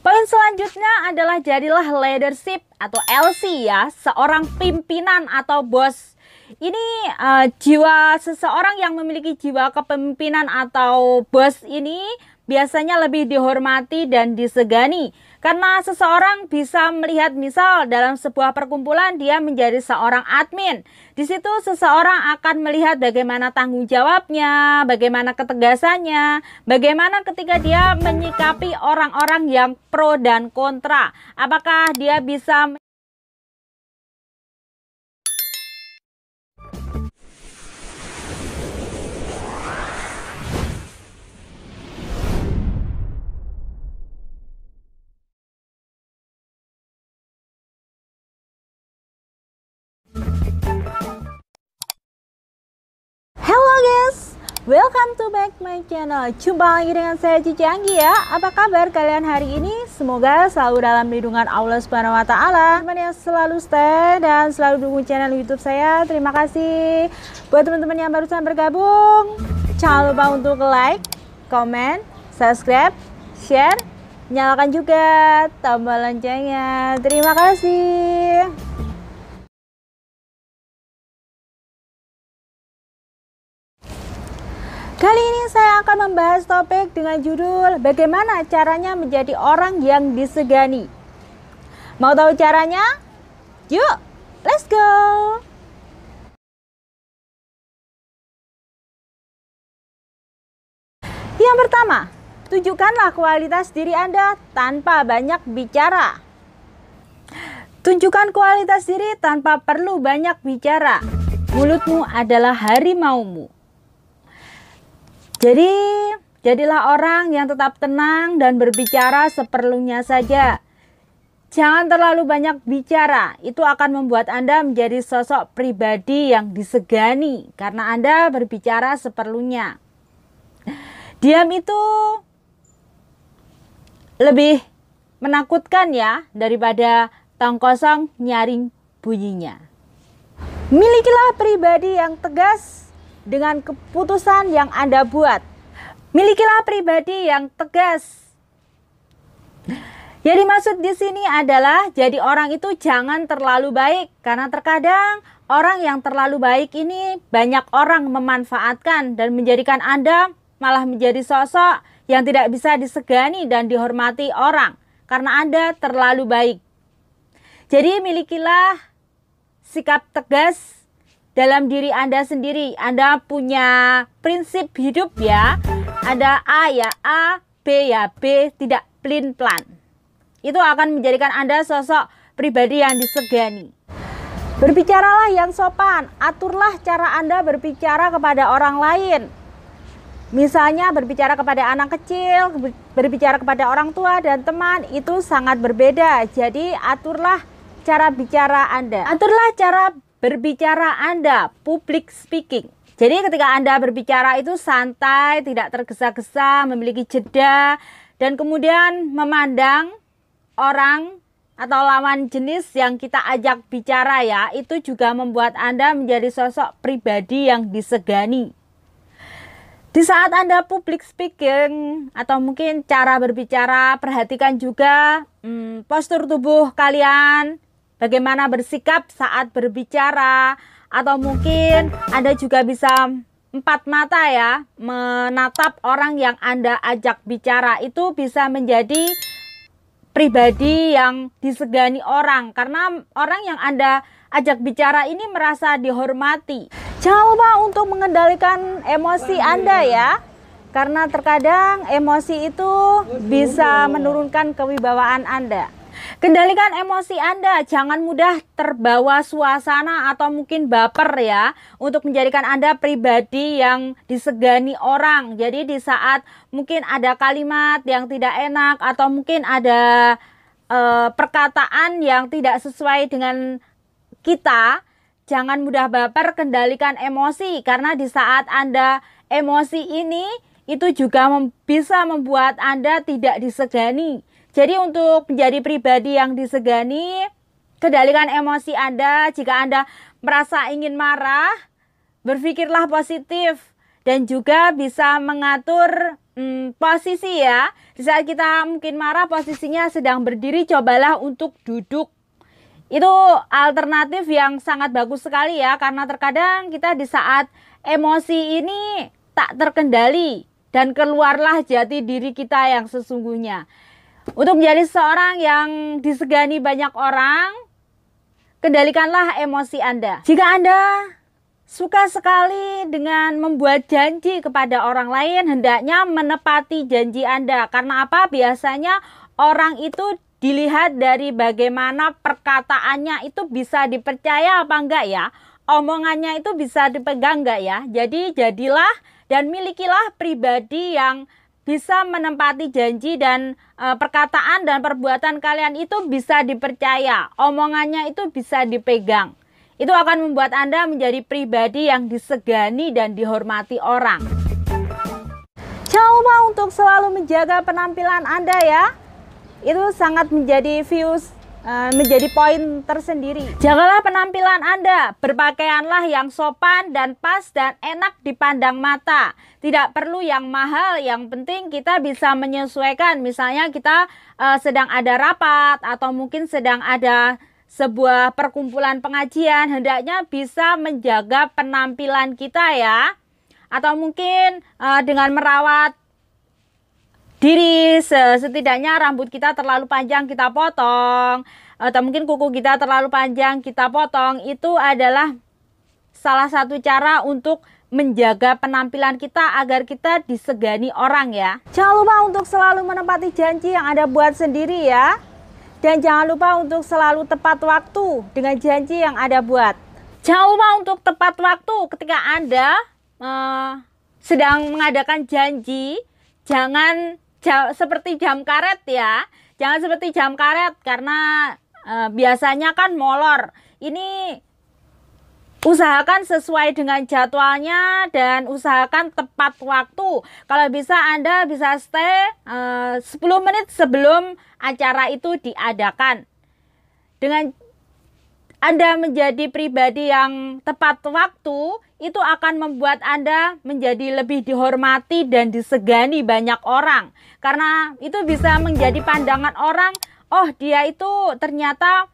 Poin selanjutnya adalah jadilah leadership atau LC ya, seorang pimpinan atau bos. Ini jiwa seseorang yang memiliki jiwa kepemimpinan atau bos ini biasanya lebih dihormati dan disegani. Karena seseorang bisa melihat misal dalam sebuah perkumpulan dia menjadi seorang admin. Di situ seseorang akan melihat bagaimana tanggung jawabnya, bagaimana ketegasannya, bagaimana ketika dia menyikapi orang-orang yang pro dan kontra. Apakah dia bisa welcome to back my channel. Jumpa lagi dengan saya Cici Anggi ya. Apa kabar kalian hari ini? Semoga selalu dalam lindungan Allah Subhanahu wa taala. Teman yang selalu stay dan selalu dukung channel YouTube saya. Terima kasih. Buat teman-teman yang barusan bergabung, jangan lupa untuk like, comment, subscribe, share, nyalakan juga tombol loncengnya. Terima kasih. Kali ini saya akan membahas topik dengan judul bagaimana caranya menjadi orang yang disegani. Mau tahu caranya? Yuk, let's go! Yang pertama, tunjukkanlah kualitas diri Anda tanpa banyak bicara. Tunjukkan kualitas diri tanpa perlu banyak bicara. Mulutmu adalah harimaumu. Jadi, jadilah orang yang tetap tenang dan berbicara seperlunya saja. Jangan terlalu banyak bicara, itu akan membuat Anda menjadi sosok pribadi yang disegani karena Anda berbicara seperlunya. Diam itu lebih menakutkan ya daripada tong kosong nyaring bunyinya. Milikilah pribadi yang tegas dengan keputusan yang Anda buat. Milikilah pribadi yang tegas. Yang dimaksud di sini adalah jadi orang itu jangan terlalu baik, karena terkadang orang yang terlalu baik ini banyak orang memanfaatkan dan menjadikan Anda malah menjadi sosok yang tidak bisa disegani dan dihormati orang karena Anda terlalu baik. Jadi milikilah sikap tegas dalam diri Anda sendiri. Anda punya prinsip hidup ya. Ada A ya A, B ya B, tidak plin-plan. Itu akan menjadikan Anda sosok pribadi yang disegani. Berbicaralah yang sopan. Aturlah cara Anda berbicara kepada orang lain. Misalnya berbicara kepada anak kecil, berbicara kepada orang tua dan teman, itu sangat berbeda. Jadi aturlah cara bicara Anda. Aturlah cara berbicara Anda, public speaking. Jadi ketika Anda berbicara itu santai, tidak tergesa-gesa, memiliki jeda, dan kemudian memandang orang atau lawan jenis yang kita ajak bicara ya, itu juga membuat Anda menjadi sosok pribadi yang disegani. Di saat Anda public speaking atau mungkin cara berbicara, perhatikan juga postur tubuh kalian, bagaimana bersikap saat berbicara, atau mungkin Anda juga bisa empat mata ya, menatap orang yang Anda ajak bicara. Itu bisa menjadi pribadi yang disegani orang, karena orang yang Anda ajak bicara ini merasa dihormati. Jangan lupa untuk mengendalikan emosi Anda ya, karena terkadang emosi itu bisa menurunkan kewibawaan Anda. Kendalikan emosi Anda, jangan mudah terbawa suasana atau mungkin baper ya, untuk menjadikan Anda pribadi yang disegani orang. Jadi di saat mungkin ada kalimat yang tidak enak atau mungkin ada perkataan yang tidak sesuai dengan kita, jangan mudah baper, kendalikan emosi. Karena di saat Anda emosi ini, itu juga bisa membuat Anda tidak disegani. Jadi untuk menjadi pribadi yang disegani, kendalikan emosi Anda. Jika Anda merasa ingin marah, berpikirlah positif dan juga bisa mengatur posisi ya. Di saat kita mungkin marah, posisinya sedang berdiri, cobalah untuk duduk. Itu alternatif yang sangat bagus sekali ya, karena terkadang kita di saat emosi ini tak terkendali dan keluarlah jati diri kita yang sesungguhnya. Untuk menjadi seorang yang disegani banyak orang, kendalikanlah emosi Anda. Jika Anda suka sekali dengan membuat janji kepada orang lain, hendaknya menepati janji Anda. Karena apa? Biasanya orang itu dilihat dari bagaimana perkataannya itu bisa dipercaya apa enggak ya. Omongannya itu bisa dipegang enggak ya. Jadi jadilah dan milikilah pribadi yang bisa menempati janji dan perkataan dan perbuatan kalian itu bisa dipercaya. Omongannya itu bisa dipegang. Itu akan membuat Anda menjadi pribadi yang disegani dan dihormati orang. Jangan lupa untuk selalu menjaga penampilan Anda ya. Itu sangat menjadi menjadi poin tersendiri. Jagalah penampilan Anda, berpakaianlah yang sopan dan pas dan enak dipandang mata. Tidak perlu yang mahal, yang penting kita bisa menyesuaikan. Misalnya kita sedang ada rapat atau mungkin sedang ada sebuah perkumpulan pengajian, hendaknya bisa menjaga penampilan kita ya. Atau mungkin dengan merawat diri, setidaknya rambut kita terlalu panjang kita potong, atau mungkin kuku kita terlalu panjang kita potong. Itu adalah salah satu cara untuk menjaga penampilan kita agar kita disegani orang ya. Jangan lupa untuk selalu menepati janji yang Anda buat sendiri ya. Dan jangan lupa untuk selalu tepat waktu dengan janji yang Anda buat. Jangan lupa untuk tepat waktu ketika Anda sedang mengadakan janji. Jangan seperti jam karet ya. Jangan seperti jam karet karena biasanya kan molor. Ini usahakan sesuai dengan jadwalnya dan usahakan tepat waktu. Kalau bisa Anda bisa stay 10 menit sebelum acara itu diadakan. Dengan Anda menjadi pribadi yang tepat waktu, itu akan membuat Anda menjadi lebih dihormati dan disegani banyak orang. Karena itu bisa menjadi pandangan orang, oh dia itu ternyata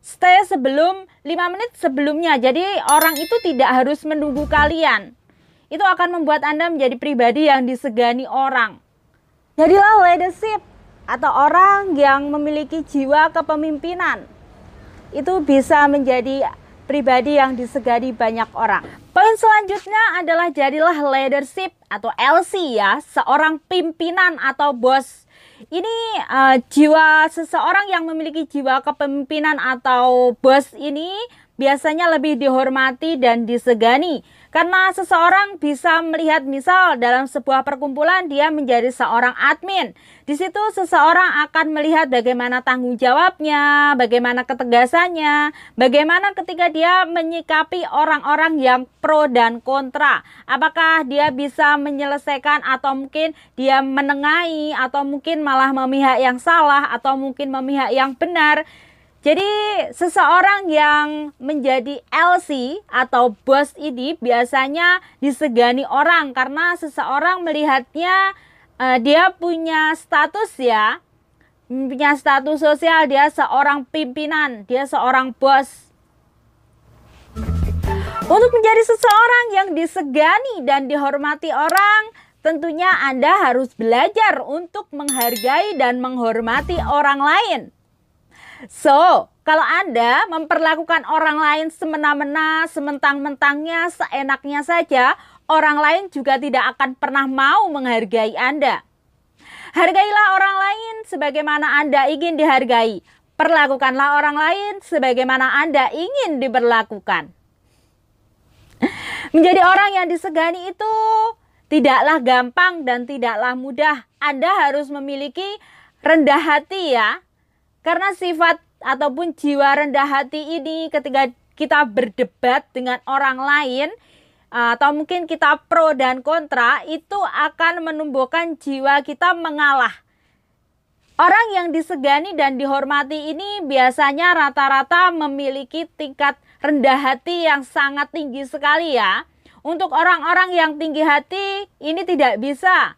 stay sebelum 5 menit sebelumnya. Jadi orang itu tidak harus menunggu kalian. Itu akan membuat Anda menjadi pribadi yang disegani orang. Jadilah leadership atau orang yang memiliki jiwa kepemimpinan. Itu bisa menjadi pribadi yang disegani banyak orang. Poin selanjutnya adalah jadilah leadership atau LC ya, seorang pimpinan atau bos. Ini jiwa seseorang yang memiliki jiwa kepemimpinan atau bos ini biasanya lebih dihormati dan disegani. Karena seseorang bisa melihat, misal dalam sebuah perkumpulan dia menjadi seorang admin. Di situ seseorang akan melihat bagaimana tanggung jawabnya, bagaimana ketegasannya, bagaimana ketika dia menyikapi orang-orang yang pro dan kontra. Apakah dia bisa menyelesaikan atau mungkin dia menengahi atau mungkin malah memihak yang salah atau mungkin memihak yang benar. Jadi seseorang yang menjadi LC atau bos ini biasanya disegani orang karena seseorang melihatnya dia punya status ya, punya status sosial, dia seorang pimpinan, dia seorang bos. Untuk menjadi seseorang yang disegani dan dihormati orang, tentunya Anda harus belajar untuk menghargai dan menghormati orang lain. So, kalau Anda memperlakukan orang lain semena-mena, sementang-mentangnya, seenaknya saja, orang lain juga tidak akan pernah mau menghargai Anda. Hargailah orang lain sebagaimana Anda ingin dihargai. Perlakukanlah orang lain sebagaimana Anda ingin diperlakukan. Menjadi orang yang disegani itu tidaklah gampang dan tidaklah mudah. Anda harus memiliki rendah hati ya. Karena sifat ataupun jiwa rendah hati ini ketika kita berdebat dengan orang lain atau mungkin kita pro dan kontra, itu akan menumbuhkan jiwa kita mengalah. Orang yang disegani dan dihormati ini biasanya rata-rata memiliki tingkat rendah hati yang sangat tinggi sekali ya. Untuk orang-orang yang tinggi hati ini tidak bisa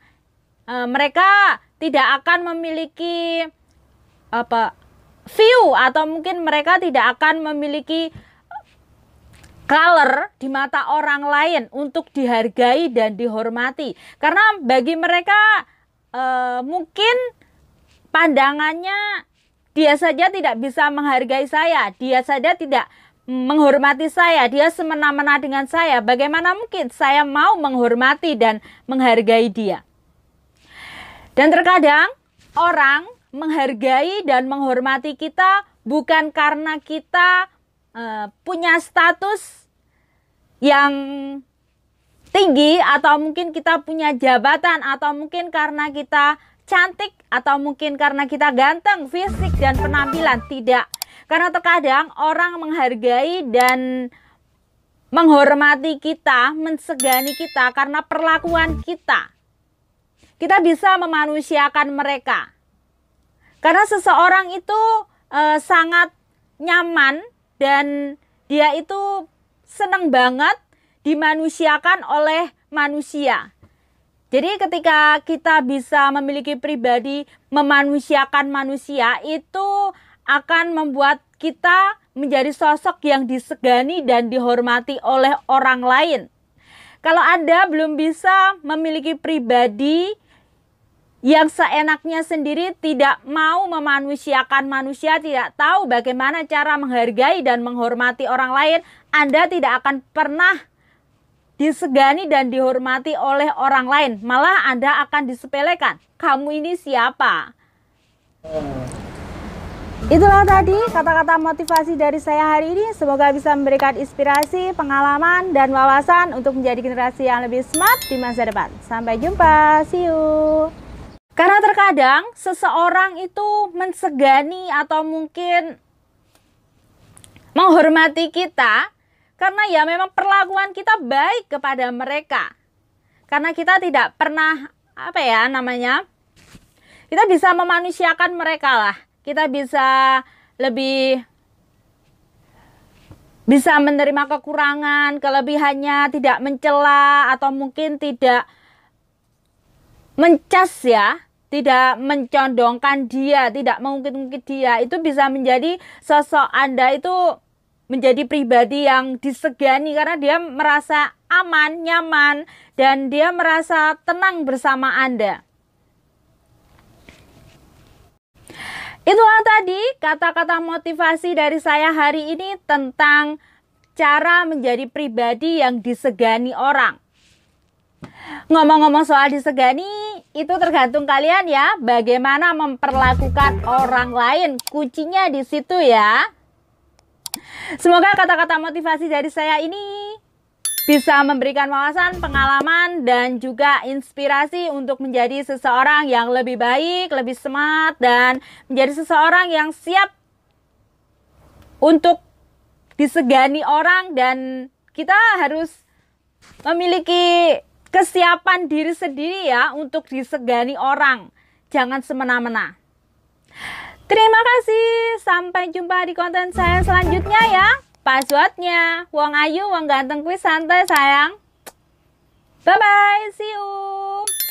mereka tidak akan memiliki view, atau mungkin mereka tidak akan memiliki color di mata orang lain untuk dihargai dan dihormati. Karena bagi mereka mungkin pandangannya dia saja tidak bisa menghargai saya, dia saja tidak menghormati saya, dia semena-mena dengan saya. Bagaimana mungkin saya mau menghormati dan menghargai dia? Dan terkadang orang menghargai dan menghormati kita bukan karena kita punya status yang tinggi, atau mungkin kita punya jabatan, atau mungkin karena kita cantik, atau mungkin karena kita ganteng, fisik dan penampilan. Tidak. Karena terkadang orang menghargai dan menghormati kita, mensegani kita karena perlakuan kita. Kita bisa memanusiakan mereka. Karena seseorang itu sangat nyaman dan dia itu senang banget dimanusiakan oleh manusia. Jadi ketika kita bisa memiliki pribadi memanusiakan manusia, itu akan membuat kita menjadi sosok yang disegani dan dihormati oleh orang lain. Kalau Anda belum bisa memiliki pribadi yang seenaknya sendiri, tidak mau memanusiakan manusia, tidak tahu bagaimana cara menghargai dan menghormati orang lain, Anda tidak akan pernah disegani dan dihormati oleh orang lain. Malah Anda akan disepelekan. Kamu ini siapa? Itulah tadi kata-kata motivasi dari saya hari ini. Semoga bisa memberikan inspirasi, pengalaman, dan wawasan untuk menjadi generasi yang lebih smart di masa depan. Sampai jumpa, see you. Karena terkadang seseorang itu mensegani atau mungkin menghormati kita karena ya memang perlakuan kita baik kepada mereka. Karena kita tidak pernah, kita bisa memanusiakan mereka lah. Kita bisa menerima kekurangan, kelebihannya, tidak mencela atau mungkin tidak mencas ya, tidak mencondongkan dia, tidak mengungkit-ungkit dia. Itu bisa menjadi sosok Anda itu menjadi pribadi yang disegani karena dia merasa aman, nyaman, dan dia merasa tenang bersama Anda. Itulah tadi kata-kata motivasi dari saya hari ini tentang cara menjadi pribadi yang disegani orang. Ngomong-ngomong soal disegani, itu tergantung kalian ya, bagaimana memperlakukan orang lain. Kuncinya di situ ya. Semoga kata-kata motivasi dari saya ini bisa memberikan wawasan, pengalaman, dan juga inspirasi untuk menjadi seseorang yang lebih baik, lebih smart, dan menjadi seseorang yang siap untuk disegani orang. Dan kita harus memiliki kesiapan diri sendiri ya untuk disegani orang. Jangan semena-mena. Terima kasih. Sampai jumpa di konten saya selanjutnya ya. Passwordnya wong ayu, wong ganteng kuwi santai sayang. Bye bye, see you.